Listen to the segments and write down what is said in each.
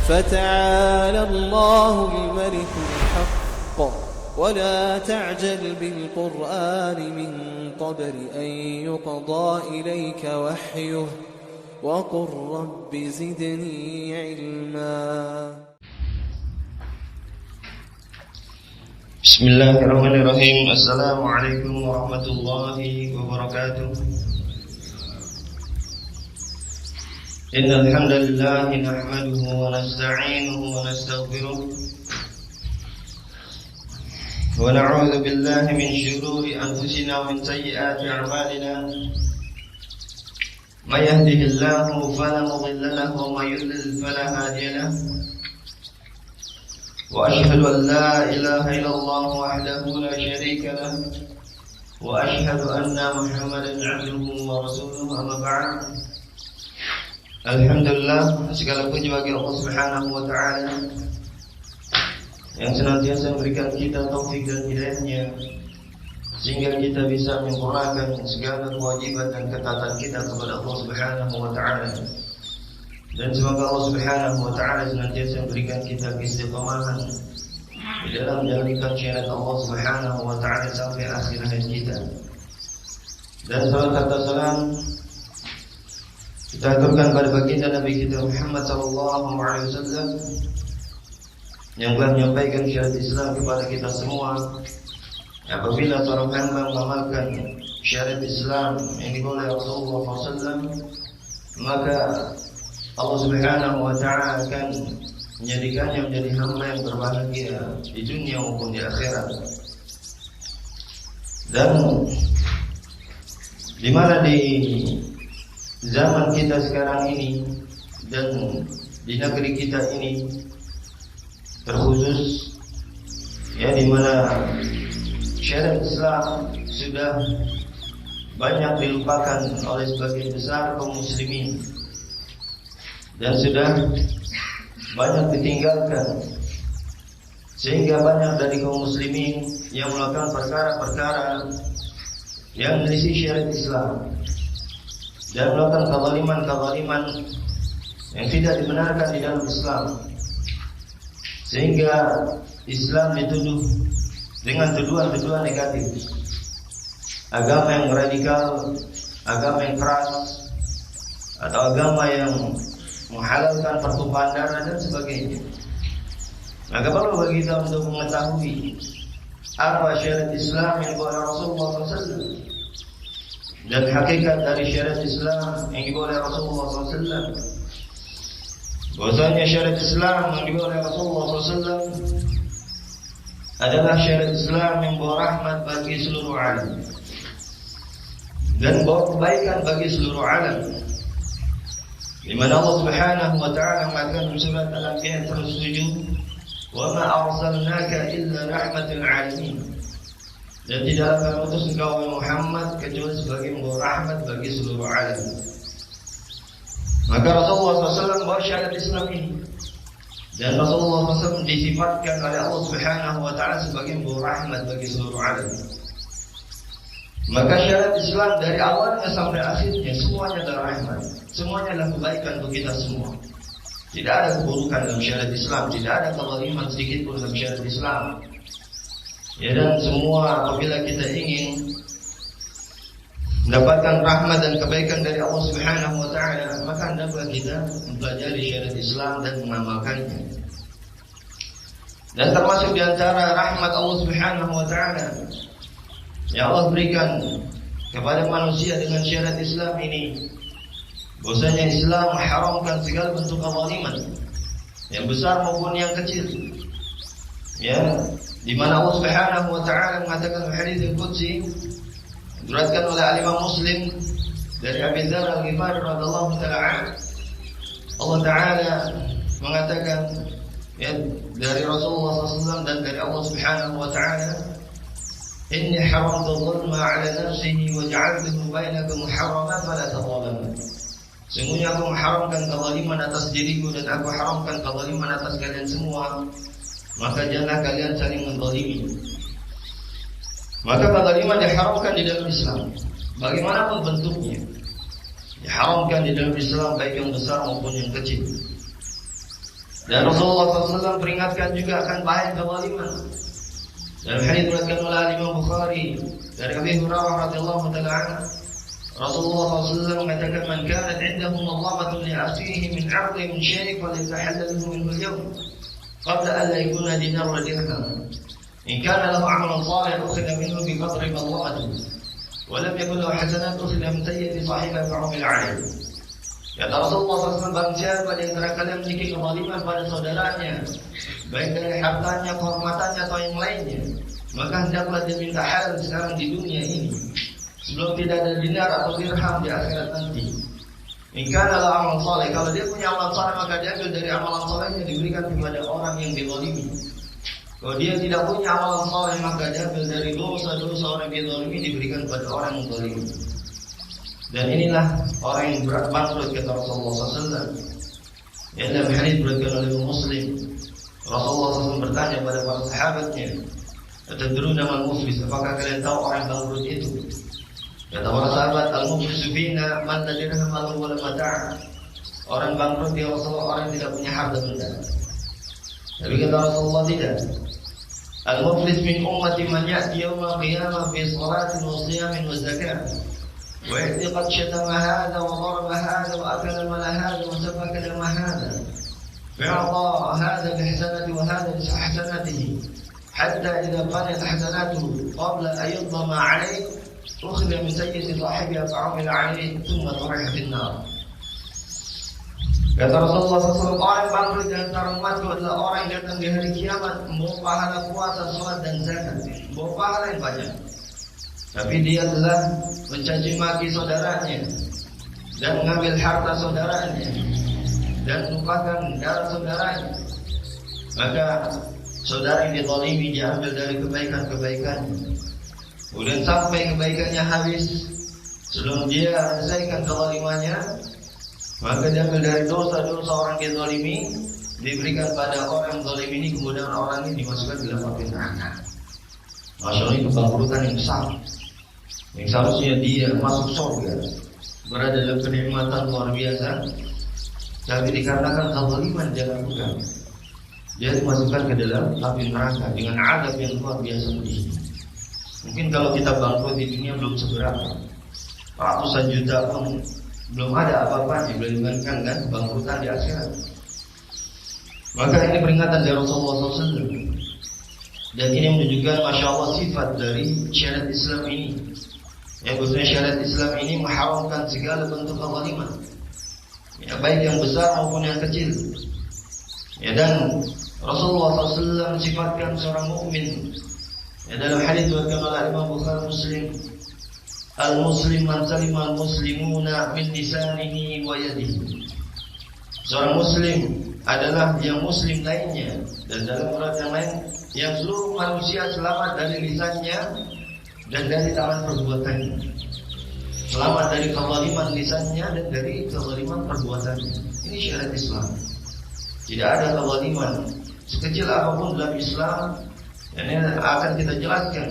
فتعالى الله الملك الحق ولا تعجل بالقرآن من قبل أن يقضى إليك وحيه وقل رب زدني علما. Bismillahirrahmanirrahim. Assalamualaikum warahmatullahi wabarakatuh. Innal hamdalillah nahmaduhu wa nasta'inuhu wa nastaghfiruh wa na'udzu billahi min shururi anfusina wa min sayyiati a'malina. May yahdihillahu fala mudilla lahu wa may yudlil fala hadiya lahu. وأشهد أن لا إله إلا الله وحده لا شريك له وأشهد أن محمدا عبده ورسوله أما بعد. Alhamdulillah, segala puji bagi Allah Subhanahu wa taala yang senantiasa memberikan kita taufik dan hidayahnya sehingga kita bisa menyempurnakan segala kewajiban dan ketaatan kita kepada Allah Subhanahu wa taala. Dan semoga Allah Subhanahu wa taala senantiasa memberikan kita keistiqomahan di dalam menjalankan syariat Allah Subhanahu wa taala sampai akhir hayat kita. Dan salam serta salam kita aturkan pada baginda Nabi kita Muhammad sallallahu alaihi wasallam yang telah menyampaikan syariat Islam kepada kita semua. Apabila seorang hamba mengamalkan syariat Islam yang dibawa oleh Rasulullah SAW, maka Allah Subhanahu wa taala akan menjadikannya menjadi hamba yang berbahagia di dunia maupun di akhirat. Dan di mana di zaman kita sekarang ini dan di negeri kita ini terkhusus ya, di mana syariat Islam sudah banyak dilupakan oleh sebagian besar kaum muslimin dan sudah banyak ditinggalkan, sehingga banyak dari kaum muslimin yang melakukan perkara-perkara yang menyelisih syariat Islam dan melakukan kezaliman-kezaliman yang tidak dibenarkan di dalam Islam, sehingga Islam dituduh dengan tuduhan-tuduhan negatif, agama yang radikal, agama yang keras, atau agama yang menghalalkan pertumpahan darah dan sebagainya. Maka perlu bagi kita untuk mengetahui apa syariat Islam yang dibawa oleh Rasulullah SAW dan hakikat dari syariat Islam yang dibawa oleh Rasulullah SAW. Bahwasanya syariat Islam yang dibawa oleh Rasulullah SAW adalah syariat Islam yang membawa rahmat bagi seluruh alam dan membawa kebaikan bagi seluruh alam. Di mana Allah Subhanahu wa taala mengatakan dalam surat Al-Anbiya 107, "Wa ma arsalnaka illa rahmatal alamin." Dan tidaklah kami utus engkau Muhammad kecuali sebagai membawa rahmat bagi seluruh alam. Maka Rasulullah SAW membawa syariat Islam ini, dan Rasulullah SAW disifatkan oleh Allah Subhanahu wa taala sebagai membawa rahmat bagi seluruh alam. Maka syariat Islam dari awalnya sampai akhirnya semuanya adalah rahmat, semuanya adalah kebaikan untuk kita semua. Tidak ada keburukan dalam syariat Islam, tidak ada kezaliman sedikit pun dalam syariat Islam. Ya, dan semua apabila kita ingin mendapatkan rahmat dan kebaikan dari Allah Subhanahu wa taala, maka hendaklah kita mempelajari syariat Islam dan mengamalkannya. Dan termasuk di antara rahmat Allah Subhanahu wa taala yang Allah berikan kepada manusia dengan syariat Islam ini, bahwasanya Islam mengharamkan segala bentuk kezaliman, yang besar maupun yang kecil. Ya, di mana Allah Subhanahu wa taala mengatakan dalam hadis al-qudsi diriwayatkan oleh Imam Muslim dari Abi Dzar Al-Ghifari radhiyallahu taala, Allah taala mengatakan ya, dari Rasulullah SAW dan dari Allah Subhanahu wa taala, "Inni haramtu dzulma 'ala nafsihi wa ja'altuhu bainakum muharraman fala tadzalamu." Sungguhnya aku mengharamkan kezaliman atas diriku dan aku haramkan kezaliman atas kalian semua, maka janganlah kalian saling menzalimi. Maka kezaliman diharamkan di dalam Islam, bagaimanapun bentuknya. Diharamkan di dalam Islam baik yang besar maupun yang kecil. Dan Rasulullah SAW peringatkan juga akan bahaya kezaliman. Dalam hadis diriwayatkan oleh Imam Bukhari dari Abi Hurairah radhiyallahu taala anhu, Rasulullah SAW mengatakan, "Man kanat 'indahu madhamatun li akhihi min 'ardin min syai' falyatahallalhu minhu al-yawm qabla an la yakuna dinar wa dirham. In kana lahu 'amalun salih ukhidha minhu bi qadri madhamatihi, wa lam yakun lahu hasanat ukhidha min sayyi'ati sahibihi fa'umila 'alayhi." Kata Rasulullah SAW, barang siapa di antara kalian memiliki kezaliman pada saudaranya, baik dari hartanya, kehormatannya atau yang lainnya, maka hendaklah dia minta halal sekarang di dunia ini, sebelum tidak ada dinar atau dirham di akhirat nanti. Jika adalah amal soleh, kalau dia punya amal soleh maka dia ambil dari amalan solehnya diberikan kepada orang yang dizalimi. Kalau dia tidak punya amalan soleh maka dia ambil dari dosa-dosa orang yang dizalimi diberikan kepada orang yang zalimi. Dan inilah orang yang berat bangkrut kata Rasulullah SAW. Yang dalam hadis diriwayatkan oleh Muslim, Rasulullah SAW bertanya kepada para sahabatnya, "Atadruna man muflis? Apakah kalian tahu orang bangkrut itu?" Kata para sahabat, "Al-muflisu fina man la dirham lahu wa la mata'." Orang bangkrut ya Rasulullah, orang yang tidak punya harta benda. Tapi kata Rasulullah tidak. Al-muflis min ummati man ya'ti yawma qiyamah bi salatin wa siyamin wa zakat. ويأتي قد شتم هذا وضرب هذا وأكل مال هذا وسفك دم هذا فيعطى هذا بحسنته وهذا بحسنته حتى إذا قنت حسناته قبل أن يظلم عليه أخذ من سيئة صاحبها فعمل عليه ثم طرح في النار. Kata Rasulullah SAW, orang bangkrut di antara umatku adalah orang yang datang di hari kiamat membawa pahala puasa, sholat dan zakat, membawa pahala yang banyak. Tapi dia telah mencaci maki saudaranya dan mengambil harta saudaranya dan menumpahkan darah saudaranya. Maka saudara yang dizalimi dia ambil dari kebaikan-kebaikannya. Kemudian sampai kebaikannya habis, sebelum dia selesaikan kezalimannya, maka dia ambil dari dosa-dosa orang yang dizalimi diberikan pada orang yang zalim ini, kemudian orang ini dimasukkan ke dalam api neraka. Masya Allah, itu kebangkrutan yang besar. Yang seharusnya dia masuk surga, berada dalam kenikmatan luar biasa, tapi dikarenakan kezaliman dia lakukan, dia dimasukkan ke dalam api neraka dengan azab yang luar biasa pedih. Mungkin kalau kita bangkrut di dunia belum seberapa, ratusan juta pun belum ada apa-apanya dibandingkan dengan bangkrutan di akhirat. Maka ini peringatan dari Rasulullah SAW. Dan ini menunjukkan Masya Allah sifat dari syariat Islam ini, yang khususnya syariat Islam ini mengharamkan segala bentuk kezaliman, ya, baik yang besar maupun yang kecil. Ya, dan Rasulullah SAW mensifatkan seorang mukmin, ya, dalam hadis diriwayatkan oleh Imam Bukhari Muslim, "Al-muslim man salima al-muslimuna min lisanihi wa yadihi." Seorang muslim adalah yang muslim lainnya, dan dalam riwayat yang lain yang seluruh manusia selamat dari lisannya dan dari tangan perbuatannya. Selamat dari kezaliman lisannya dan dari kezaliman perbuatannya. Ini syariat Islam. Tidak ada kezaliman sekecil apapun dalam Islam. Dan ini akan kita jelaskan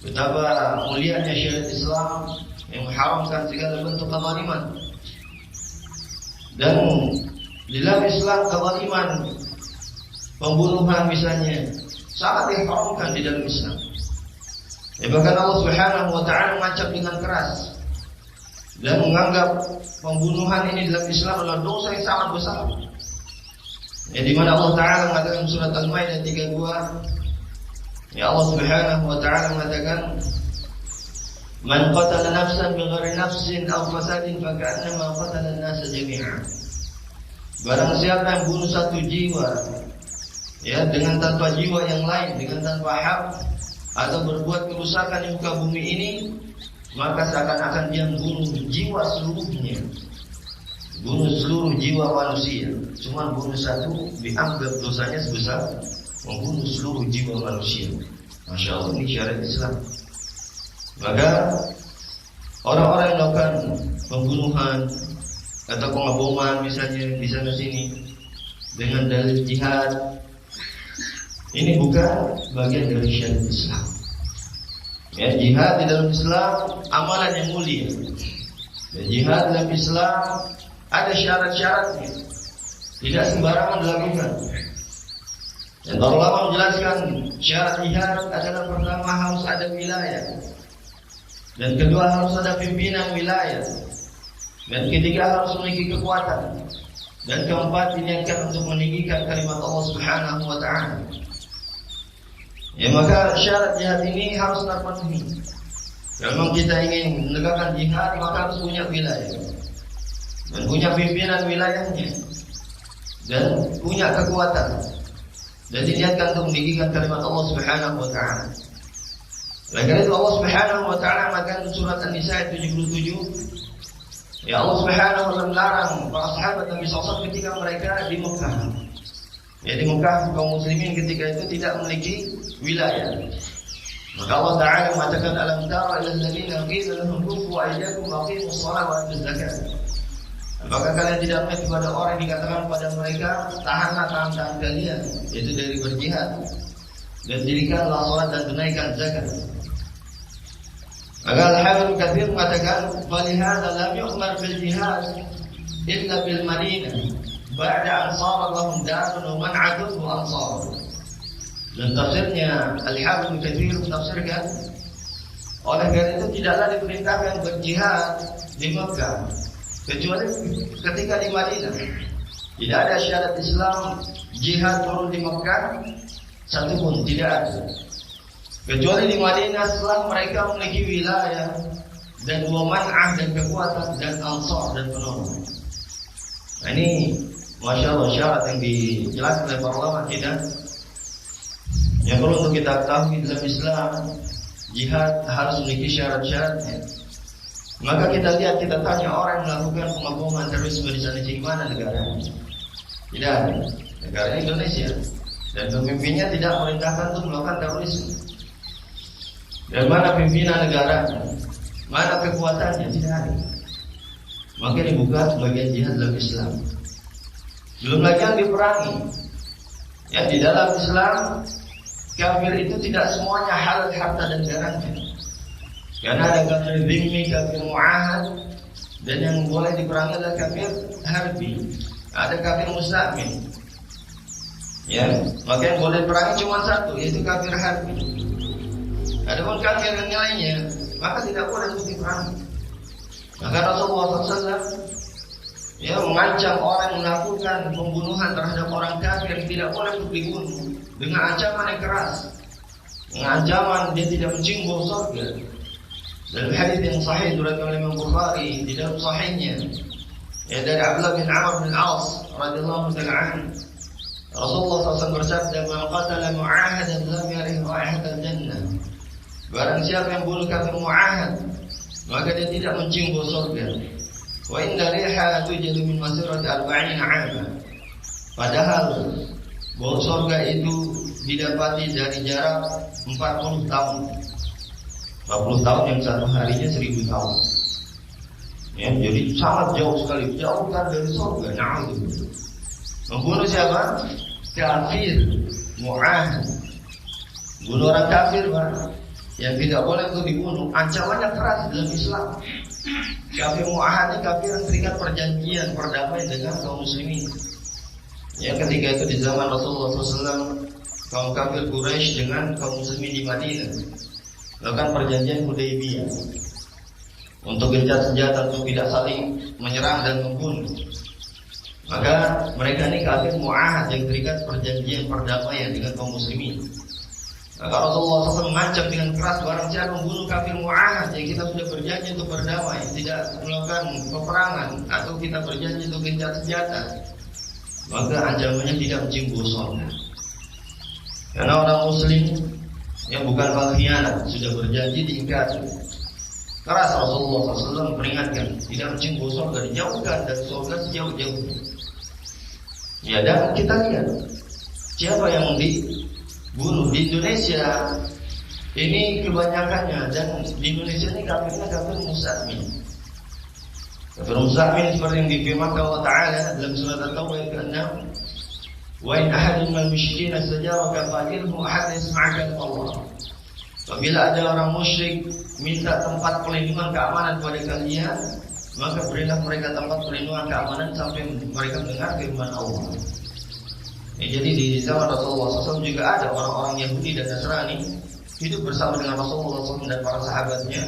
betapa mulianya syariat Islam yang mengharamkan segala bentuk kezaliman. Dan di dalam Islam kezaliman, pembunuhan misalnya, sangat diharamkan di dalam Islam. Ya, bahkan Allah Subhanahu wa taala mengancam dengan keras dan menganggap pembunuhan ini dalam Islam adalah dosa yang sangat besar. Ya, di mana Allah Taala mengatakan surat Al-Maidah 32, ya, Allah Subhanahu wa taala mengatakan, "Man qatala nafsan bighairi nafsin aw fasadin faka'annama qatala an-nasa jami'an." Barang siapa yang bunuh satu jiwa, ya, dengan tanpa jiwa yang lain, dengan tanpa hak, atau berbuat kerusakan di muka bumi ini, maka seakan-akan dia membunuh jiwa seluruhnya, bunuh seluruh jiwa manusia. Cuma bunuh satu dianggap dosanya sebesar membunuh seluruh jiwa manusia. Masya Allah, ini syariat Islam. Maka orang-orang yang melakukan pembunuhan atau pengaboman misalnya di sana sini dengan dalil jihad, ini bukan bagian dari syariat Islam. Ya, jihad di dalam Islam amalan yang mulia. Ya, jihad dalam Islam ada syarat-syaratnya. tidak sembarangan dilakukan. Dan para ulama menjelaskan syarat jihad adalah pertama harus ada wilayah, dan kedua harus ada pimpinan wilayah, dan ketiga harus memiliki kekuatan, dan keempat diniatkan untuk meninggikan kalimat Allah Subhanahu wa taala. Ya, maka syarat jihad ini harus terpenuhi. Kalau kita ingin menegakkan jihad, maka harus punya wilayah dan punya pimpinan wilayahnya dan punya kekuatan, dan diniatkan untuk meninggikan kalimat Allah Subhanahu wa taala. Oleh karena itu Allah Subhanahu wa taala mengatakan surat An-Nisa ayat 77, ya Allah Subhanahu wa taala melarang para sahabat Nabi SAW ketika mereka di Mekah. Ya, di Mekah kaum muslimin ketika itu tidak memiliki wilayah. Maka Allah Ta'ala mengatakan alam tara ilal ladzina qila lahum kufu ayyakum wa aqimus shalah wa atuz zakat. Apakah kalian tidak melihat kepada orang yang dikatakan pada mereka tahanlah tangan kalian, yaitu dari berjihad, dan dirikanlah salat dan tunaikan zakat. Maka Al-Hafidz Katsir mengatakan falihadza lam yu'mar bil jihad illa bil Madinah ba'da an sara lahum darun wa man'atun wa ansar. Dan tafsirnya Al-Hafidz Katsir menafsirkan oleh karena itu tidaklah diperintahkan berjihad di Mekah kecuali ketika di Madinah. Tidak ada syarat Islam jihad turun di Mekah satupun, tidak ada. Kecuali di Madinah setelah mereka memiliki wilayah dan dua man'ah dan kekuatan dan ansar dan penolong. Nah, ini Masya Allah syarat yang dijelaskan oleh para ulama tidak. Yang perlu untuk kita ketahui dalam Islam, jihad harus memiliki syarat-syaratnya. Maka kita lihat, kita tanya orang yang melakukan pemaboman terorisme di sana, di mana negaranya? Tidak ada. Negara Indonesia. Dan pemimpinnya tidak merintahkan untuk melakukan terorisme. Dan mana pimpinan negara? Mana kekuatannya? Tidak ada. Maka dibuka sebagai jihad dalam Islam. Belum lagi yang diperangi. Ya, di dalam Islam kafir itu tidak semuanya halal harta dan darahnya. Karena ada kafir dhimmi, kafir mu'ahad, dan yang boleh diperangi adalah kafir harbi. Ada kafir muslimin. Ya, maka yang boleh diperangi cuma satu, yaitu kafir harbi. Adapun kafir yang lainnya, maka tidak boleh untuk diperangi. Maka Rasulullah SAW ya mengancam orang yang melakukan pembunuhan terhadap orang kafir tidak boleh untuk dibunuh dengan ancaman yang keras, dengan ancaman dia tidak mencium bau surga. Dalam hadis yang sahih diriwayatkan oleh Imam Bukhari di dalam sahihnya, ya dari Abdullah bin Amr bin As radhiyallahu ta'ala anhu, Rasulullah SAW bersabda, "Man qatala mu'ahadan lam yarih raihatal jannah." Barang siapa yang bunuh kafir mu'ahad, maka dia tidak mencium bau surga. Wa inna riha tujadu min masirati 40 'ama. Padahal bau surga itu didapati dari jarak 40 tahun. 40 tahun yang satu harinya 1000 tahun. Ya, jadi sangat jauh sekali, jauh kan dari surga. Na'udzubillah. Membunuh siapa? Kafir mu'ahad. Bunuh orang kafir, Pak, yang tidak boleh untuk dibunuh. Ancamannya keras dalam Islam. Kafir mu'ahad ini kafir yang terikat perjanjian perdamaian dengan kaum muslimin. Ya, ketika itu di zaman Rasulullah SAW, kaum kafir Quraisy dengan kaum muslimin di Madinah melakukan perjanjian Hudaybiyah untuk gencatan senjata, untuk tidak saling menyerang dan membunuh. Maka mereka ini kafir mu'ahad yang terikat perjanjian perdamaian dengan kaum muslimin. Maka Rasulullah SAW mengancam dengan keras, barang siapa membunuh kafir mu'ahad yang kita sudah berjanji untuk berdamai, tidak melakukan peperangan, atau kita berjanji untuk gencatan senjata, maka ancamannya tidak mencium bau surga. Karena orang muslim yang bukan pengkhianat, sudah berjanji diingkari. Keras Rasulullah SAW memperingatkan, tidak mencium bau surga, dijauhkan dari surga sejauh-jauhnya. Ya, dan kita lihat siapa yang dibunuh di Indonesia ini kebanyakannya, dan di Indonesia ini kafirnya kafir muslimin. Kafir muslimin seperti yang difirmankan Allah Ta'ala dalam surat At-Taubah ayat ke-6, "Wa in ahadun minal musyrikin istajaraka fa'ajirhu hatta yasma'a kalam Allah." Apabila ada orang musyrik minta tempat perlindungan keamanan kepada kalian, maka berilah mereka tempat perlindungan keamanan sampai mereka mendengar firman Allah. Jadi di zaman Rasulullah SAW juga ada orang-orang Yahudi dan Nasrani hidup bersama dengan Rasulullah SAW dan para sahabatnya.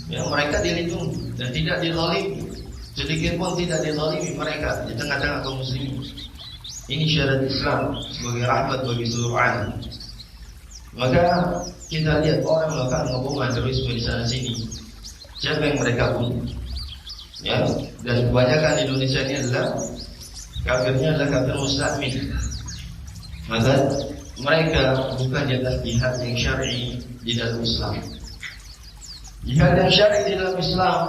Ya, mereka dilindungi dan tidak dizalimi, sedikit pun tidak dizalimi mereka di tengah-tengah kaum muslimin. Ini syariat Islam sebagai rahmat bagi seluruh alam. Maka kita lihat orang melakukan hubungan terorisme di sana sini. Siapa yang mereka bunuh? Ya, dan kebanyakan di Indonesia ini adalah kafirnya adalah kafir muslimin. Maka mereka bukan jihad yang syar'i di dalam Islam. Jihad yang syar'i di dalam Islam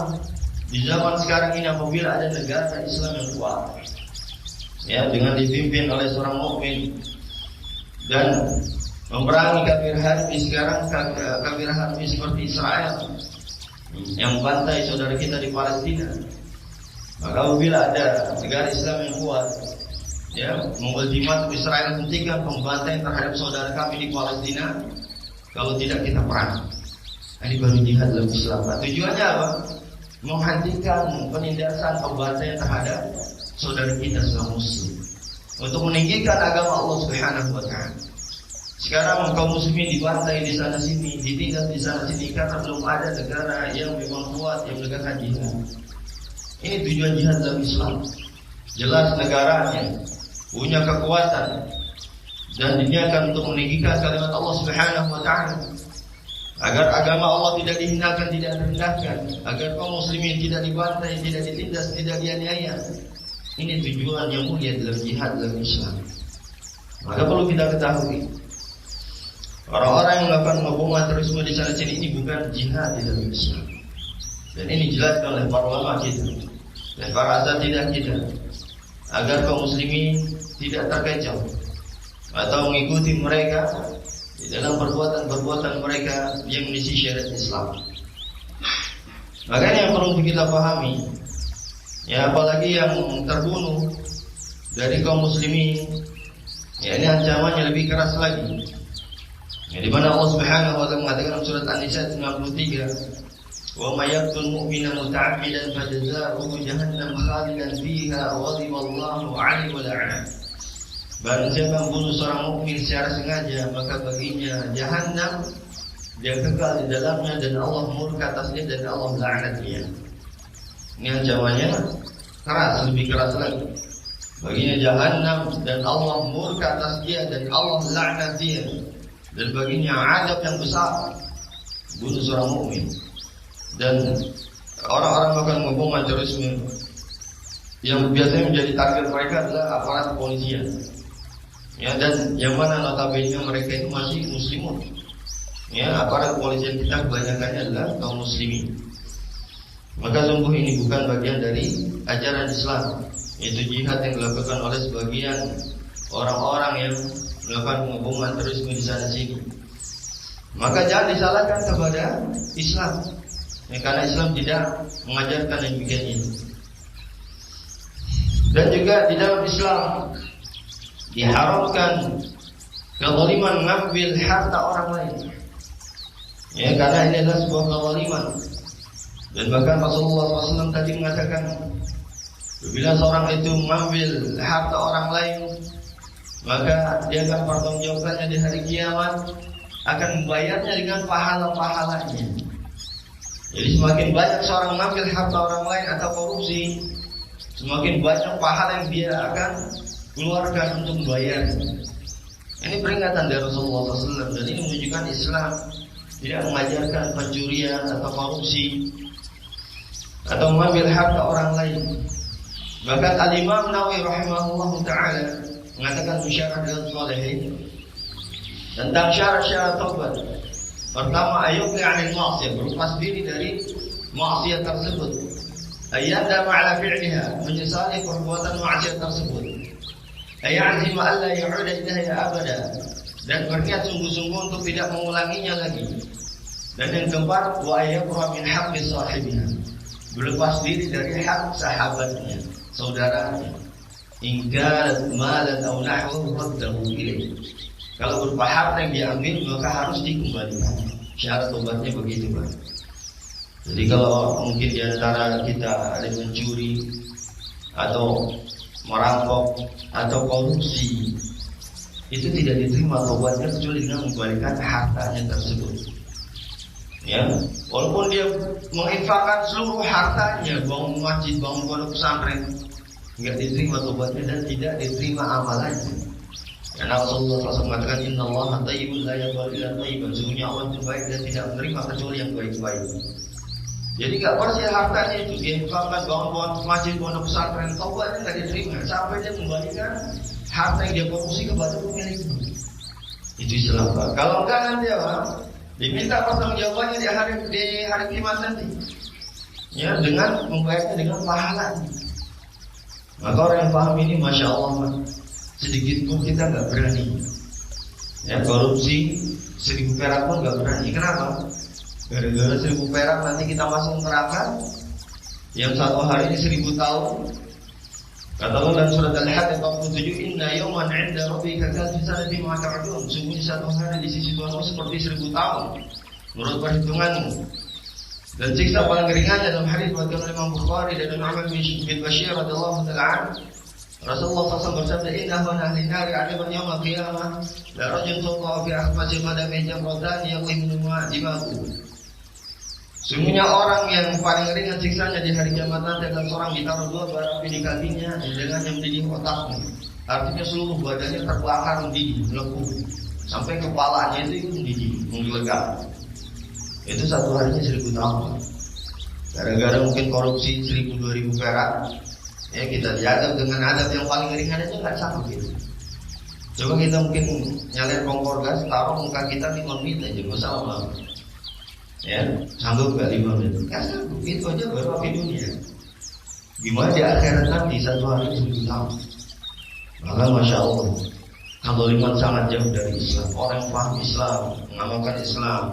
di zaman sekarang ini apabila ada negara Islam yang kuat, ya, dengan dipimpin oleh seorang mukmin dan memerangi kafir harbi sekarang, kafir harbi seperti Israel yang membantai saudara kita di Palestina. Maka apabila ada negara Islam yang kuat, ya, mengultimatum Israel hentikan pembantaian terhadap saudara kami di Palestina, kalau tidak kita perang. Ini baru jihad dalam Islam. Nah, tujuannya apa? Menghentikan penindasan pembantaian terhadap saudara kita Islam Muslim, untuk meninggikan agama Allah Subhanahu wa taala. Sekarang kaum muslimin dibantai di sana sini, ditindas di sana sini karena belum ada negara yang memang kuat yang menegakkan jihad. Ini tujuan jihad dalam Islam. Jelas negaranya punya kekuatan dan diniatkan untuk meninggikan kalimat Allah Subhanahu wa taala, agar agama Allah tidak dihinakan, tidak direndahkan, agar kaum muslimin tidak dibantai, tidak ditindas, tidak dianiaya. Ini tujuan yang mulia dalam jihad dalam Islam. Maka perlu kita ketahui, orang-orang yang melakukan hubungan terorisme di sana sini ini bukan jihad di dalam Islam. Dan ini dijelaskan oleh para ulama kita dan para asatidzah kita, agar kaum muslimin tidak terkecoh atau mengikuti mereka di dalam perbuatan-perbuatan mereka yang menisi syariat Islam. Makanya yang perlu kita pahami, ya, apalagi yang terbunuh dari kaum muslimin, ya, ini ancamannya lebih keras lagi. Ya, di mana Allah Subhanahu wa taala mengatakan dalam surat An-Nisa 93, "Wa may yaqtul mu'mina muta'ammidan fajazaohu jahannam khalidan fiha wa ghadiballahu 'alaihi wa la'ana." Barang siapa membunuh seorang mukmin secara sengaja, maka baginya jahannam, dia kekal di dalamnya dan Allah murka atasnya dan Allah laknat dia. Ini ancamannya keras, lebih keras lagi. Baginya jahannam dan Allah murka atas dia dan Allah laknat dia. Dan baginya azab yang besar bunuh seorang mukmin. Dan orang-orang melakukan hubungan terorisme yang biasanya menjadi target mereka adalah aparat kepolisian. Ya, dan yang mana notabene mereka itu masih muslimun. Ya, aparat kepolisian kita kebanyakannya adalah kaum muslimin. Maka sungguh ini bukan bagian dari ajaran Islam. Itu jihad yang dilakukan oleh sebagian orang-orang yang melakukan hubungan terorisme di sana sini. Maka jangan disalahkan kepada Islam, ya, karena Islam tidak mengajarkan yang demikian ini. Dan juga di dalam Islam diharamkan kezaliman mengambil harta orang lain. Ya, karena ini adalah sebuah kezaliman. Dan bahkan Rasulullah SAW tadi mengatakan, bila seorang itu mengambil harta orang lain, maka dia akan pertanggungjawabkannya di hari kiamat, akan membayarnya dengan pahala-pahalanya. Jadi semakin banyak seorang mengambil harta orang lain atau korupsi, semakin banyak pahala yang dia akan keluarkan untuk membayar. Ini peringatan dari Rasulullah SAW, dan ini menunjukkan Islam tidak mengajarkan pencurian atau korupsi atau mengambil harta orang lain. Bahkan Al-Imam Nawawi rahimahullah ta'ala mengatakan syarah Riyadhus Shalihin tentang syarat-syarat taubat. Pertama, ayuqli 'anil ma'siyah, berlepas diri dari maksiat tersebut. Ayyadama 'ala fi'liha, menyesali perbuatan maksiat tersebut. Ayazima alla ya'uda ilaiha abada, dan berniat sungguh-sungguh untuk tidak mengulanginya lagi. Dan yang keempat, wa ayyaqra min haqqi sahibiha, berlepas diri dari hak sahabatnya, saudaranya. Ingkarat malan aw nahwu raddahu ilayhi, kalau berupa harta yang diambil maka harus dikembalikan. Syarat tobatnya begitu, Pak. Jadi kalau mungkin di antara kita ada yang mencuri atau merampok atau korupsi, itu tidak diterima taubatnya kecuali dengan mengembalikan hartanya tersebut. Ya, walaupun dia menginfakkan seluruh hartanya, bangun masjid, bangun pondok pesantren, tidak diterima taubatnya dan tidak diterima amalannya. Karena Rasulullah SAW mengatakan Inna Allah tayyibun la yaqbalu illa tayyiban. Sesungguhnya Allah itu baik dan tidak menerima kecuali yang baik-baik. Jadi gak bersih hartanya itu, dia infakkan bangun masjid, pondok pesantren, taubatnya tidak diterima sampai dia mengembalikan harta yang dia korupsi kepada pemiliknya. Itu Islam, Pak. Kalau enggak nanti apa? Diminta pertanggungjawabannya di hari kiamat nanti. Ya, dengan membayarnya dengan pahala. Maka orang yang paham ini, masya Allah, Pak, sedikit pun kita nggak berani. Ya, korupsi 1000 perak pun nggak berani. Kenapa? Gara-gara 1000 perak nanti kita masuk neraka. Yang satu hari ini 1000 tahun. Kata Allah dalam surat Al-Hadid 47, Inna yawman 'inda rabbika kalfi sanatin ma ta'udun. Sungguh satu hari di sisi Tuhanmu seperti 1000 tahun menurut perhitunganmu. Dan siksa paling ringan dalam hadis riwayat Imam Bukhari dan Nu'man bin Bashir radhiyallahu ta'ala Rasulullah SAW bersabda, Innahu ahli nari adaban yawmal qiyamah la rajul tuqa fi akhmasi qadami jamratan yaqim minuma dimaku. Sungguhnya orang yang paling ringan siksanya di hari kiamat nanti adalah seorang ditaruh 2 bara api di kakinya dengan yang mendidih otaknya. Artinya seluruh badannya terbakar mendidih, melepuh sampai kepalanya itu mendidih, menggelegar. Itu satu harinya 1000 tahun. Gara-gara mungkin korupsi 1000-2000 perak, ya kita diadab dengan adab yang paling ringan itu nggak sanggup gitu. Coba kita mungkin nyalain kompor gas, taruh muka kita 5 menit aja, masalah. Ya, sanggup nggak 5 menit? Nggak sanggup. Itu aja baru api dunia. Gimana di akhirat nanti satu hari 1000 tahun? Maka masya Allah, kalau iman sangat jauh dari Islam. Orang yang paham Islam, mengamalkan Islam,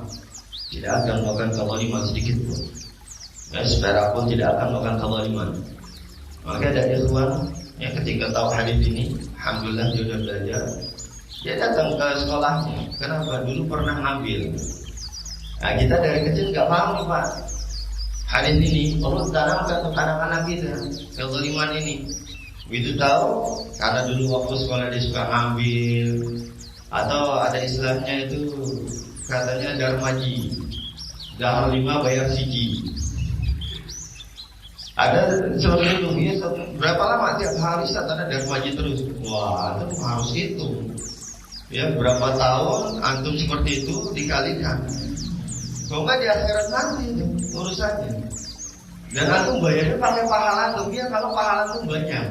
tidak akan melakukan kezaliman sedikit pun. Ya, seperak pun tidak akan melakukan kezaliman. Maka ada ikhwan yang ketika tahu hadis ini, alhamdulillah dia sudah belajar. Dia datang ke sekolahnya. Kenapa? Dulu pernah ngambil. Nah, kita dari kecil nggak paham nih Pak. Hadis ini perlu tanamkan untuk anak-anak kita kezaliman ini. Begitu tahu, karena dulu waktu sekolah dia suka ngambil, atau ada istilahnya itu katanya darmaji, dahar 5 bayar siji. Ada seperti itu, ya, berapa lama tiap hari ada darmaji terus. Wah, itu harus hitung. Ya, berapa tahun antum seperti itu dikalikan. Kalau nggak di akhirat nanti itu urusannya. Dan antum bayarnya pakai pahala antum, ya kalau pahala antum banyak.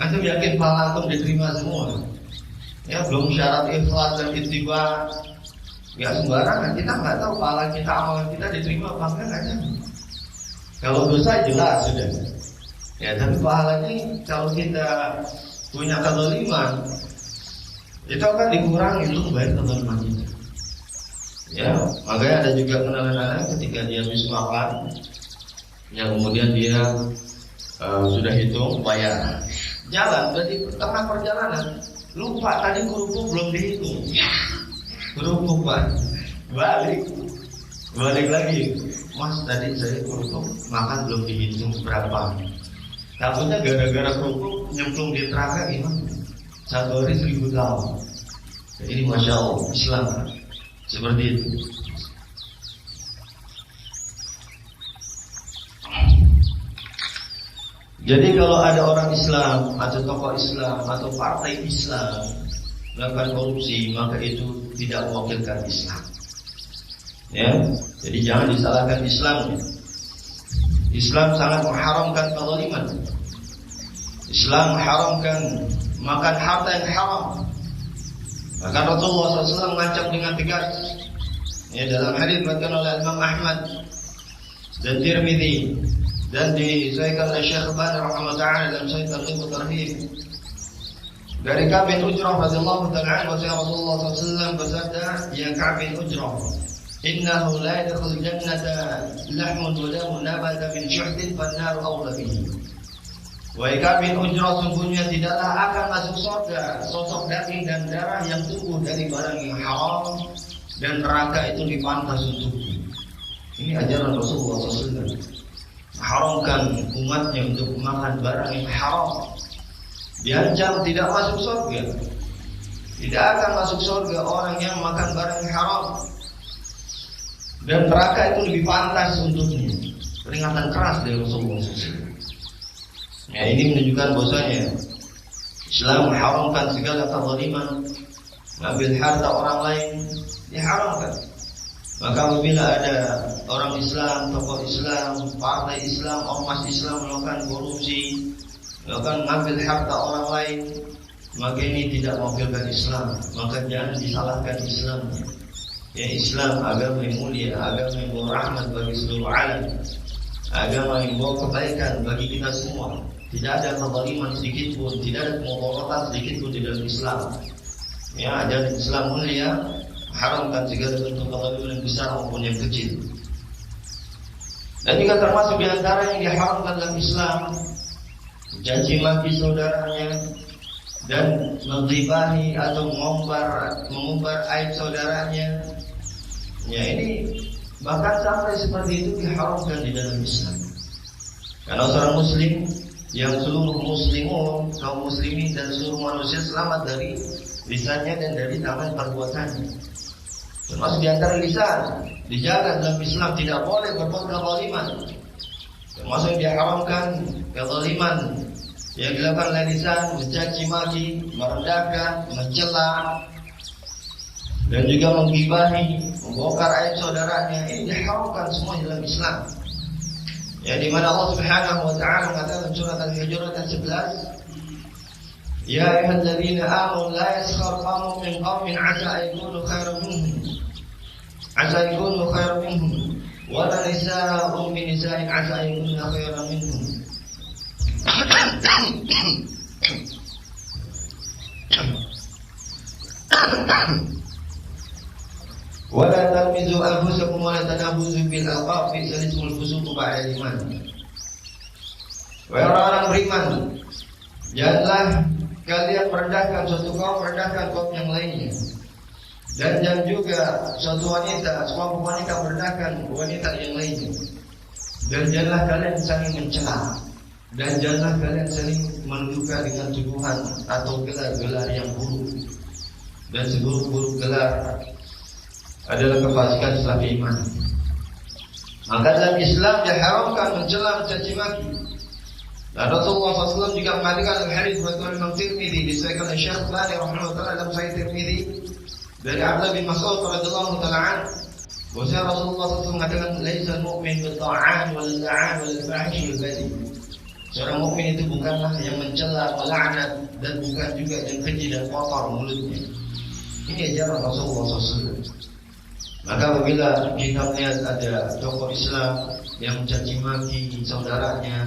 Antum yakin pahala antum diterima semua. Ya, belum syarat ikhlas dan ittiba. Ya sembarangan, kita nggak tahu pahala kita, amalan kita diterima apa enggak, nggak tahu. Kalau dosa jelas sudah. Ya, tapi pahalanya kalau kita punya kezaliman, itu akan dikurangi untuk bayar kezaliman kita. Ya, makanya ada juga kenalan anak ketika dia habis makan, yang kemudian dia sudah hitung bayar. Jalan, berarti tengah perjalanan lupa tadi kerupuk belum dihitung. Kerupuk Pak, balik lagi. Mas tadi saya kerupuk makan belum dihitung berapa. Takutnya gara-gara kerupuk nyemplung di neraka gimana? Satu hari 1000 tahun. Jadi masya Allah Islam seperti itu. Jadi kalau ada orang Islam atau tokoh Islam atau partai Islam melakukan korupsi, maka itu tidak mewakilkan Islam. Ya, jadi jangan disalahkan Islam. Islam sangat mengharamkan kezaliman. Islam mengharamkan makan harta yang haram. Bahkan Rasulullah SAW mengancam dengan tegas. Ya, dalam hadis diriwayatkan oleh Imam Ahmad dan Tirmidzi dan disahihkan oleh Syekh Albani rahimahullah taala dalam Sahih Targhib wa Tarhib. Dari Ka'b bin Ujrah radhiyallahu ta'ala anhu, Rasulullah SAW bersabda, "Ya Ka'b bin Ujrah, innahu la yadkhul jannata lahmun wa damun nabata min syuhdin fan-nar awla bihi." Wahai Ka'b bin Ujrah, sungguhnya tidaklah akan masuk surga sosok daging dan darah yang tumbuh dari barang yang haram, dan neraka itu dipantas untuknya. Ini ajaran Rasulullah SAW. Haramkan umatnya untuk makan barang yang haram. Diancam tidak masuk surga. Tidak akan masuk surga orang yang makan barang yang haram. Dan neraka itu lebih pantas untuknya. Peringatan keras dari Rasulullah SAW. Ya, ini menunjukkan bahwasanya Islam mengharamkan segala kezaliman, mengambil harta orang lain diharamkan. Maka apabila ada orang Islam, tokoh Islam, partai Islam, ormas Islam melakukan korupsi, melakukan mengambil harta orang lain, maka ini tidak mewakilkan Islam. Maka jangan disalahkan Islamnya. Ya, Islam agama yang mulia, agama yang membawa rahmat bagi seluruh alam, agama yang membawa kebaikan bagi kita semua. Tidak ada kezaliman sedikit pun, tidak ada kemudaratan sedikit pun di dalam Islam. Ya, ajaran Islam mulia, haramkan segala bentuk kezaliman yang besar maupun yang kecil. Dan juga termasuk di antara yang diharamkan dalam Islam, mencaci maki saudaranya dan menggibahi atau mengumbar aib saudaranya. Ya, ini bahkan sampai seperti itu diharamkan di dalam Islam. Karena seorang muslim yang seluruh muslimun, kaum muslimin dan seluruh manusia selamat dari lisannya dan dari tangan perbuatannya. Termasuk di antara lisan, dijaga dalam Islam, tidak boleh berbuat kezaliman. Termasuk yang diharamkan kezaliman yang dilakukan oleh lisan, mencaci maki, merendahkan, mencela, dan juga menggibahi, membongkar aib saudaranya. Ini diharamkan semua dalam Islam. Ya, di mana Allah Subhanahu wa taala mengatakan surat Al-Hujurat ayat 11, ya ayyuhalladzina amanu la yaskhar qaumun min qaumin 'asa an yakunu khairan minhum 'asa an yakunu khairan minhum wa la nisaa'un min nisaa'in 'asa an yakunna khairan minhum. Wala talmizu anfusakum wala tanabuzu bil alqab fi salismul fusuq ba'da iman. Wahai orang-orang beriman, janganlah kalian merendahkan suatu kaum merendahkan kaum yang lainnya. Dan jangan juga suatu wanita, sekelompok wanita merendahkan wanita yang lainnya. Dan janganlah kalian saling mencela. Dan janganlah kalian saling menduga dengan tuduhan atau gelar-gelar yang buruk. Dan seburuk-buruk gelar adalah kefasikan setelah iman. Maka dalam Islam diharamkan mencela, mencaci maki. Dan Rasulullah SAW juga mengatakan dalam hadis riwayat Imam Tirmidzi disahihkan oleh Syekh Albani rahimahullah dalam Sahih Tirmidzi dari Abdullah bin Mas'ud radhiyallahu taala anhu, bahwa Rasulullah SAW mengatakan laisa al-mu'min bil-ta'an wal-la'an wal-fahish wal-badi. Seorang mukmin itu bukanlah yang mencela, melaknat, dan bukan juga yang keji dan kotor mulutnya. Ini ajaran Rasulullah SAW. Maka apabila kita melihat ada tokoh Islam yang mencaci maki saudaranya,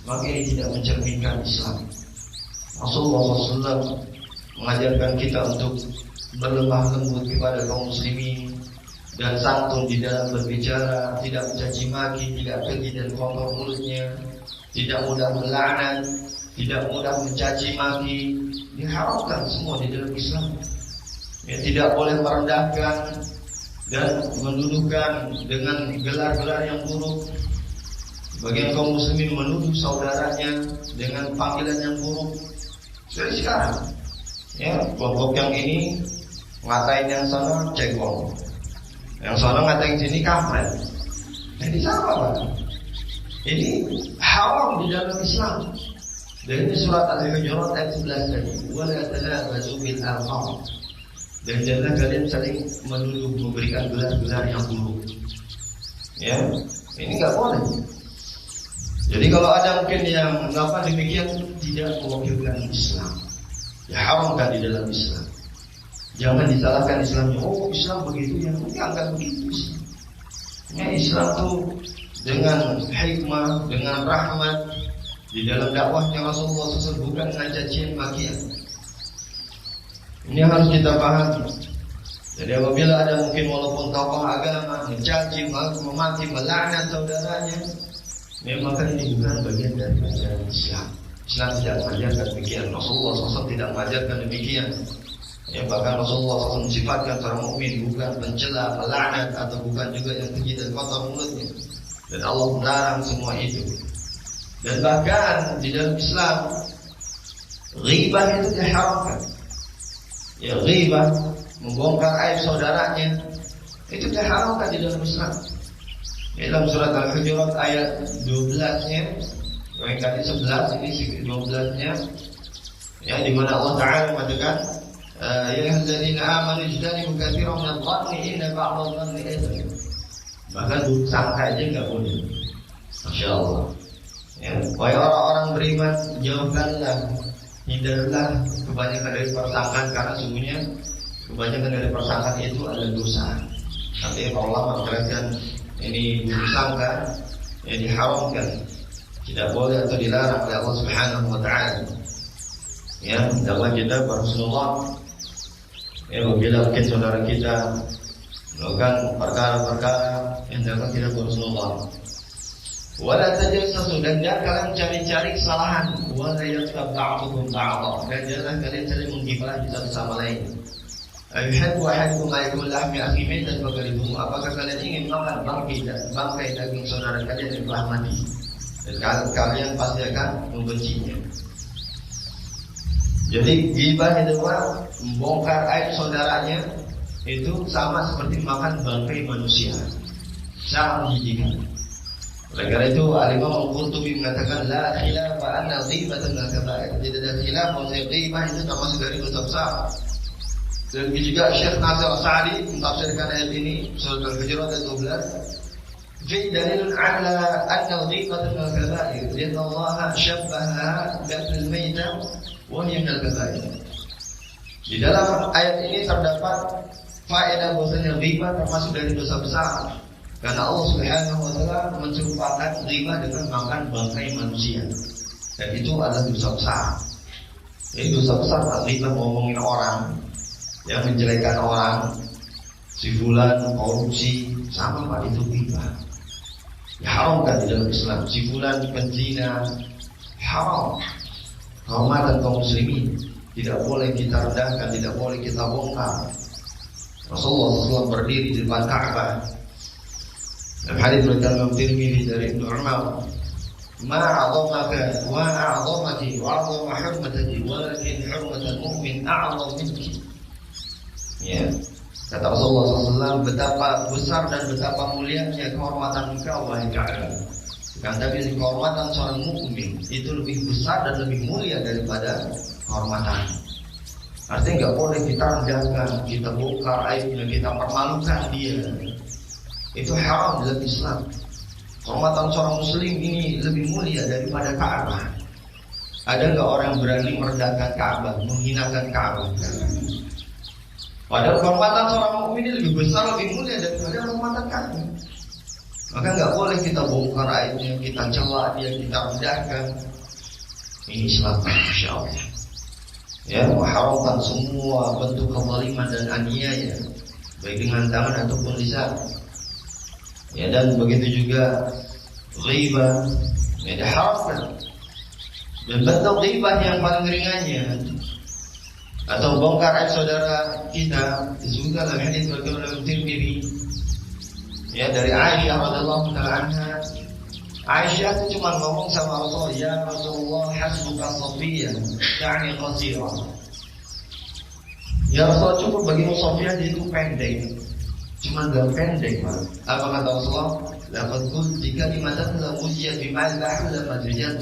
maka ini tidak mencerminkan Islam. Rasulullah SAW mengajarkan kita untuk berlemah lembut kepada kaum muslimin dan santun di dalam berbicara, tidak mencaci maki, tidak keji dan kotor mulutnya, tidak mudah melaknat, tidak mudah mencaci maki. Diharamkan semua di dalam Islam. Ya, tidak boleh merendahkan dan mendudukan dengan gelar-gelar yang buruk. Bagian kaum muslimin menuduh saudaranya dengan panggilan yang buruk. Jadi sekarang, ya, kelompok yang ini ngatain yang sana cekong, yang sana ngatain sini kampret. Jadi sama, Pak. Ini haram di dalam Islam. Dan ini surat Al-Hujurat ayat 11 tadi. Wala tanabazu bil alqab. Dan janganlah kalian saling menuduh, memberikan gelar-gelar yang buruk. Ya, ini nggak boleh. Jadi kalau ada mungkin yang melakukan demikian tidak mewakilkan Islam. Ya, haramkan di dalam Islam. Jangan disalahkan Islamnya. Oh, Islam begitu ya, enggak begitu. Ya, Islam tuh dengan hikmah, dengan rahmat di dalam dakwahnya Rasulullah SAW, bukan dengan cacian makian. Ini harus kita pahami. Jadi apabila ada mungkin walaupun tokoh agama mencaci, memaki, melaknat saudaranya, maka ini bukan bagian dari ajaran Islam. Islam tidak mengajarkan demikian. Rasulullah SAW tidak mengajarkan demikian. Ya, bahkan Rasulullah SAW mensifatkan seorang mukmin bukan pencela, pelaknat, atau bukan juga yang keji dan kotor mulutnya. Dan Allah melarang semua itu. Dan bahkan di dalam Islam, ghibah itu diharamkan. Ya, ghibah, membongkar aib saudaranya, itu diharamkan di dalam Islam. Ya, dalam surat Al-Hujurat ayat 12-nya, yang tadi 11, ini 12-nya, ya, di mana Allah Ta'ala mengatakan, ya ayyuhalladzina amanu ijtanibu katsiran minadh-dhanni inna ba'dadh-dhanni itsm. Bahkan sangka aja enggak boleh. Masya Allah. Ya, wahai orang-orang beriman, jauhkanlah, hindarilah kebanyakan dari persangkaan, karena sungguhnya kebanyakan dari persangkaan itu adalah dosa. Artinya para ulama menjelaskan ini disangka, ya diharamkan, tidak boleh atau dilarang oleh Allah Subhanahu wa Ta'ala. Ya, dalam kita berhusnuzan. Ya, bila mungkin saudara kita melakukan perkara-perkara yang dapat kita berhusnuzan. Wala tajassasu, dan jangan kalian cari-cari kesalahan. Wala yaghtab ba'dukum ba'dha, dan jangan kalian saling menggibah satu sama lain. Ayuhibbu ahadukum ayakula lahmi akhihi maitan fakarihuhu. Apakah kalian ingin makan bangkai daging saudara kalian yang telah mati? Dan kalian pasti akan membencinya. Jadi ghibah itu membongkar aib saudaranya itu sama seperti makan bangkai manusia, sangat menjijikkan. Oleh karena itu Al-Imam Al-Qurtubi mengatakan la khilafa anna ghibatan minal kaba'ir. Tidak ada khilaf bahwa ghibah itu termasuk dari dosa besar. Dan juga Syekh Nasir As-Sa'di mentafsirkan ayat ini surat Al-Hujurat ayat 12. Fi dalilun ala anna ghibatan minal kaba'ir. Lianna Allah syabbaha bil maita wahyu minal kaba'ir. Di dalam ayat ini terdapat faedah bahwasanya ghibah termasuk dari dosa besar. Karena Allah Subhanahu wa Ta'ala menserupakan ghibah dengan makan bangkai manusia. Dan itu adalah dosa besar. Jadi dosa besar ghibah ngomongin orang, yang menjelekan orang, si fulan korupsi, sama Pak, itu ghibah. Ya, haramkan di dalam Islam. Si fulan penzina, haram. Kehormatan kaum muslimin tidak boleh kita rendahkan, tidak boleh kita bongkar. Rasulullah SAW berdiri di depan Ka'bah. Dalam hadis riwayat Imam Tirmidzi dari Ibnu Umar, ma'a'adhamaka wa'a'adhamaki wa'a'adhama hurmataki walakin hurmatal mu'min a'adham minki. Ya, kata Rasulullah SAW, betapa besar dan betapa mulianya kehormatan engkau wahai Ka'bah. Tapi kehormatan seorang mukmin itu lebih besar dan lebih mulia daripada kehormatan. Artinya nggak boleh kita rendahkan, kita bongkar aibnya, kita permalukan dia. Itu haram dalam Islam. Kehormatan seorang muslim ini lebih mulia daripada Ka'bah. Ada nggak orang yang berani merendahkan Ka'bah, menghinakan Ka'bah? Padahal kehormatan seorang mukmin ini lebih besar, lebih mulia daripada kehormatan Ka'bah. Maka nggak boleh kita bongkar aibnya, kita cela dia, kita rendahkan. Ini Islam, Masya Allah. Ya, mengharamkan semua bentuk kezaliman dan aniaya, baik dengan tangan ataupun lisan. Ya, dan begitu juga ghibah, ya, diharamkan. Dan bentuk ghibah yang paling ringannya atau bongkar aib saudara kita disebutkan dalam hadis riwayat Tirmidzi. Ya, dari Aisyah radhiyallahu taala anha. Aisyah itu cuma ngomong sama Rasulullah, ya Rasulullah hasbuka Safiyah, yani qasira. Ya Rasulullah, cukup bagimu Safiyah, dia itu pendek. Cuma gak pendek, Pak. Apa kata Rasulullah? Laqad qulti kalimatan la mujiyat bima'al bahr la majriyat.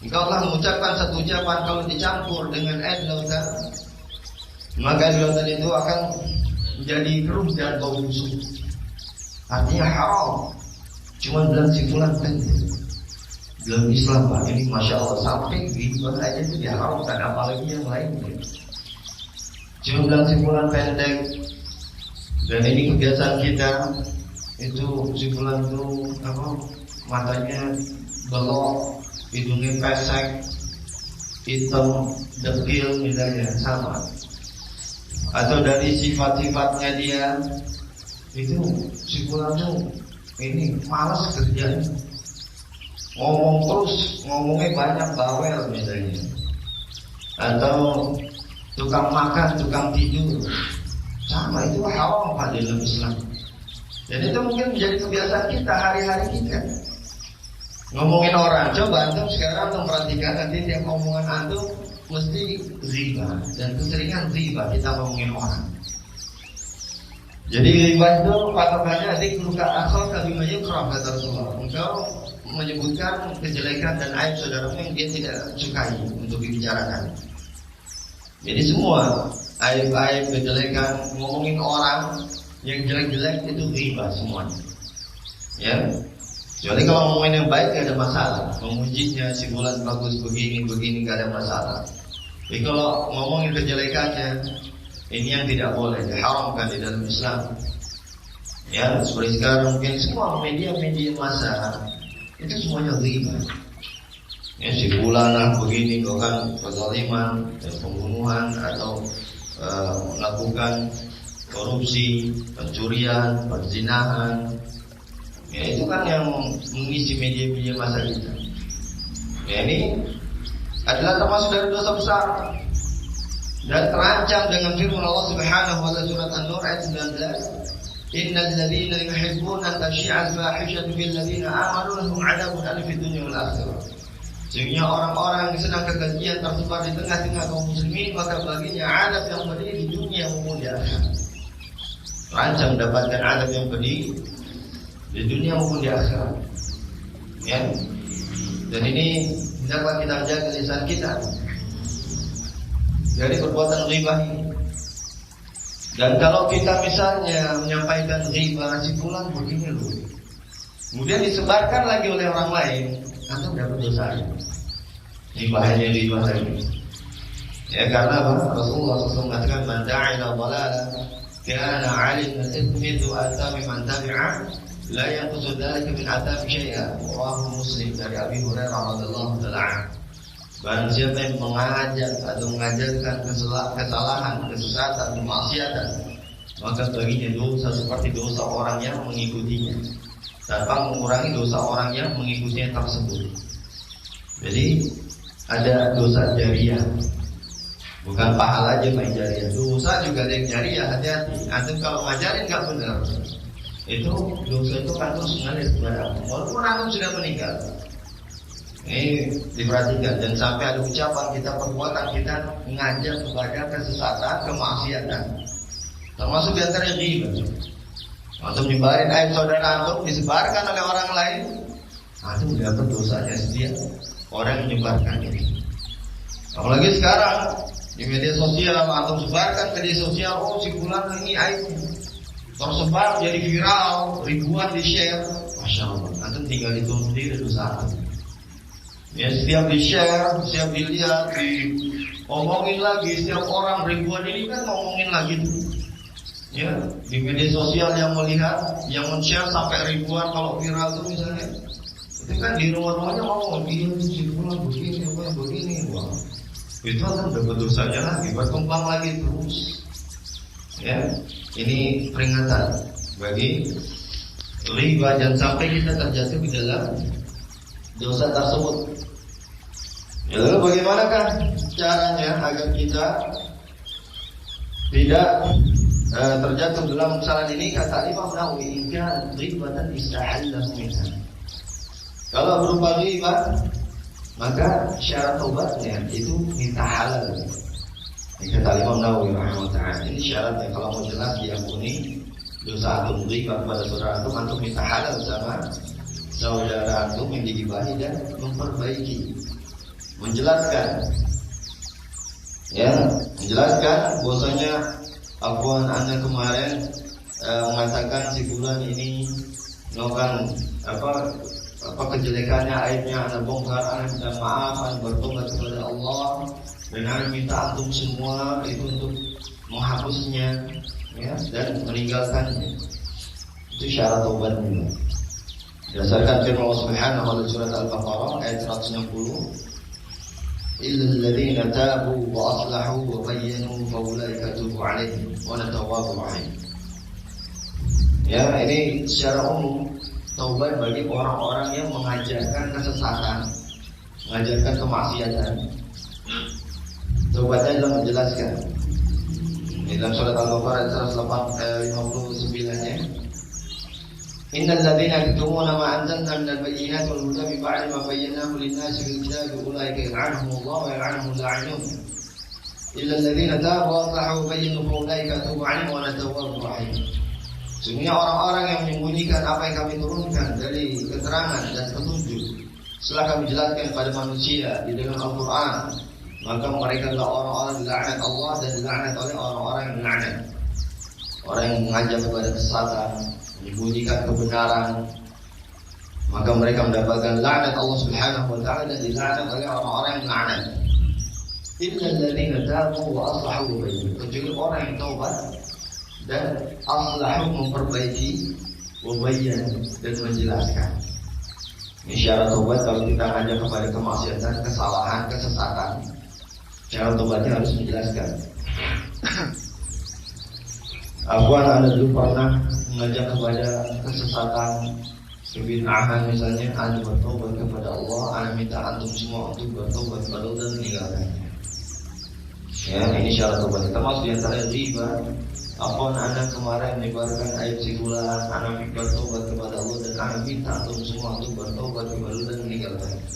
Engkau telah mengucapkan satu ucapan, kalau dicampur dengan air lautan, maka air lautan itu akan menjadi keruh dan bau busuk. Artinya haram. Cuma bilang si fulan pendek. Dalam Islam, Pak, ini Masya Allah, sampai ghibah aja itu diharamkan, apalagi yang lainnya. Cuma bilang si fulan pendek. Dan ini kebiasaan kita, itu si fulan itu matanya belok, hidungnya pesek, hitam, dekil misalnya, sama. Atau dari sifat-sifatnya dia, itu si fulan itu ini malas kerjanya, ngomong terus, ngomongnya banyak, bawel misalnya. Atau tukang makan, tukang tidur, sama itu haram pada dalam Islam. Dan itu mungkin menjadi kebiasaan kita hari-hari kita. Ngomongin orang, coba antum sekarang antum perhatikan nanti tiap omongan antum mesti riba, dan keseringan riba kita ngomongin orang. Jadi riba itu patokannya dzikruka akhaka bima yukrah, kata Rasulullah. Engkau menyebutkan kejelekan dan aib saudaramu yang dia tidak sukai untuk dibicarakan. Jadi semua aib-aib, kejelekan, ngomongin orang yang jelek-jelek itu riba semuanya. Ya. Jadi kalau ngomongin yang baik gak ada masalah. Memujinya si bulan bagus begini gak ada masalah. Tapi kalau ngomongin kejelekannya, ini yang tidak boleh, diharamkan di dalam Islam. Ya, seperti sekarang mungkin semua media-media massa itu semuanya riba. Ya, si bulan begini kan kezaliman, pembunuhan atau melakukan korupsi, pencurian, perzinahan. Ya, itu kan yang mengisi media-media masa kita. Ya, ini adalah termasuk dari dosa besar dan terancam dengan firman Allah Subhanahu wa taala surat An-Nur ayat 19. Innal ladzina yuhibbuna an tashi'a al-fahishatu fil ladzina amanu lahum 'adzabun alim fid dunya wal akhirah. Sehingga orang-orang yang sedang kekejian tersebar di tengah-tengah kaum muslimin, maka baginya adab yang pedih di dunia maupun di akhirat. Terancam mendapatkan adab yang pedih di dunia maupun di akhirat. Ya. Dan ini hendaklah kita jaga lisan kita dari perbuatan riba ini. Dan kalau kita misalnya menyampaikan riba si fulan begini loh, kemudian disebarkan lagi oleh orang lain, antum dapat dosanya. Ini bahayanya riba lagi. Ya, karena apa? Rasulullah SAW mengatakan man da'a ila dhalalah kana 'alim al-ithmi atami man tabi'a la yanqusu dzalika min adabi syai'a. Rawahu Muslim dari Abi Hurairah radhiyallahu ta'ala. Barang siapa yang mengajak atau mengajarkan kesalahan, kesesatan, kemaksiatan, maka baginya dosa seperti dosa orang yang mengikutinya, tanpa mengurangi dosa orang yang mengikutinya tersebut. Jadi ada dosa jariah, bukan pahala aja main jariah, dosa juga ada yang jariah. Hati-hati, antum kalau ngajarin nggak benar, itu dosa itu kan terus mengalir kepada antum, walaupun antum sudah meninggal. Ini diperhatikan, dan sampai ada ucapan kita, perbuatan kita mengajak kepada kesesatan, kemaksiatan, termasuk diantaranya riba. Antum nyebarin aib saudara antum, disebarkan oleh orang lain, antum dapat dosanya setiap orang yang menyebarkan ini. Apalagi sekarang di media sosial, antum sebarkan ke media sosial, oh si fulan ini aibnya, tersebar jadi viral, ribuan di share, masya Allah. Antum tinggal hitung sendiri dosa antum. Ya, setiap di-share, setiap dilihat, diomongin lagi, setiap orang ribuan ini kan ngomongin lagi tuh. Ya, di media sosial yang melihat, yang men-share sampai ribuan kalau viral tuh misalnya, itu kan di rumah-rumahnya ngomong, ini si fulan begini, wah. Itu kan dapat dosanya lagi, berkembang lagi terus. Ya, ini peringatan bagi riba, jangan sampai kita terjatuh di dalam dosa tersebut. Ya, lalu bagaimanakah caranya agar kita tidak terjatuh dalam kesalahan ini? Kata Imam Nawawi, "Inka ribatan istahallahu minha." Kalau berupa riba, maka syarat tobatnya itu minta halal. Ini kata Imam Nawawi rahimahullah. Ini syaratnya kalau mau jelas diampuni dosa antum riba kepada saudara antum minta halal sama saudara antum yang digibahi dan memperbaiki, menjelaskan, ya, menjelaskan bahwasanya afwan anda kemarin mengatakan si fulan ini melakukan apa kejelekannya, aibnya anda bongkar, anda minta maaf, anda bertobat kepada Allah, dan anda minta antum semua itu untuk menghapusnya, ya, dan meninggalkannya. Itu syarat taubatnya. Berdasarkan firman Allah Subhanahu wa taala surat Al-Baqarah ayat 160, illal ladzina tabu wa aslahu wa bayyanu fa ulaika atubu 'alaihim wa ana tawwabur rahim. Ya, ini secara umum taubat bagi orang-orang yang mengajarkan kesesatan, mengajarkan kemaksiatan. taubatnya dalam menjelaskan. Di dalam surat Al-Baqarah 159-nya, Innal ladzina yaktumuna ma anzalna minal bayyinati wal huda min ba'di ma bayyanahu lin-nasi fil kitabi ulaika yal'anuhumullahu wa yal'anuhumul la'inun illa alladzina tabu wa aslahu wa bayyanu fa ulaika atubu 'alaihim wa ana tawwabur rahim. Sesungguhnya orang-orang yang menyembunyikan apa yang kami turunkan dari keterangan dan petunjuk setelah kami jelaskan kepada manusia di dalam Al-Quran, maka mereka adalah orang-orang dilaknat Allah dan dilaknat oleh orang-orang yang dilaknat. Orang yang mengajak kepada kesesatan, menyembunyikan kebenaran, maka mereka mendapatkan laknat Allah Subhanahu wa taala dan dilaknat oleh orang-orang yang dilaknat. Illa alladziina taabu wa aslahu wa bayyanu. Kecuali orang yang taubat dan aslahu memperbaiki, wa bayyanu dan menjelaskan. Ini syarat taubat kalau kita ngajak kepada kemaksiatan, kesalahan, kesesatan. Syarat taubatnya harus menjelaskan. Anda dulu pernah mengajak kepada kesesatan, kebid'ahan misalnya, Anda bertobat kepada Allah, Anda minta antum semua untuk bertobat kepada Allah dan meninggalkannya. Ya, ini syarat taubat. Termasuk di antara riba. Anda kemarin menyebarkan ayat sikulan, Anda bertobat kepada Allah dan Anda minta antum semua untuk bertobat kepada Allah dan meninggalkannya.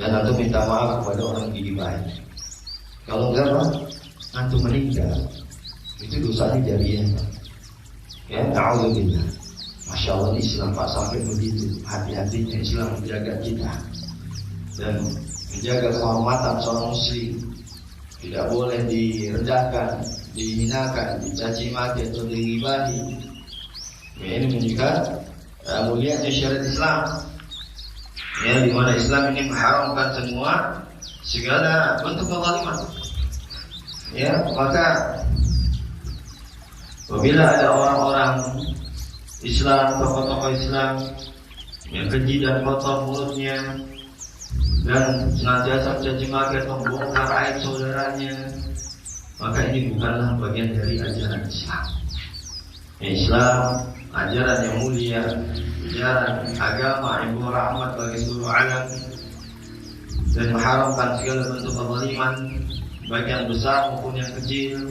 Dan antum minta maaf kepada orang yang digibahin. Kalau enggak, antum meninggal. Itu dosanya jariah. Ya, na'udzubillah. Masya Allah, Islam Pak sampai begitu. Hati-hatinya Islam menjaga kita dan menjaga kehormatan seorang muslim. Tidak boleh direndahkan, dihinakan, dicaci maki atau dighibahi. Ya, ini menunjukkan mulianya syariat Islam. Ya, di mana Islam ini mengharamkan semua segala bentuk kezaliman. Ya, maka apabila ada orang-orang Islam, tokoh-tokoh Islam yang keji dan kotor mulutnya dan senantiasa mencaci maki atau membongkar aib saudaranya, maka ini bukanlah bagian dari ajaran Islam. Islam ajaran yang mulia, ajaran agama yang membawa rahmat bagi seluruh alam dan mengharamkan segala bentuk kezaliman baik yang besar maupun yang kecil.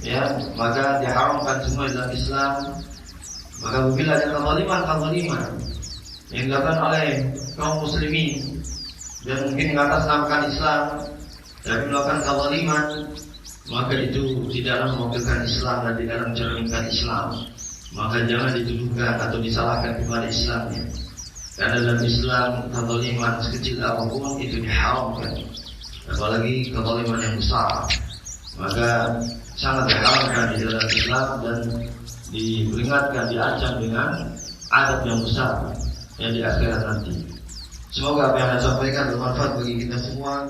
Ya, maka diharamkan semua dalam Islam. Maka bila ada kezaliman yang dilakukan oleh kaum muslimin dan mungkin mengatasnamakan Islam tapi melakukan kezaliman, maka itu tidaklah mewakilkan Islam dan tidaklah mencerminkan Islam. Maka jangan dituduhkan atau disalahkan kepada Islamnya. Karena dalam Islam kezaliman sekecil apapun itu diharamkan, apalagi kezaliman yang besar. Maka sangat diharamkan di dalam Islam dan diperingatkan, diancam dengan adab yang besar yang di akhirat nanti. Semoga apa yang saya sampaikan bermanfaat bagi kita semua.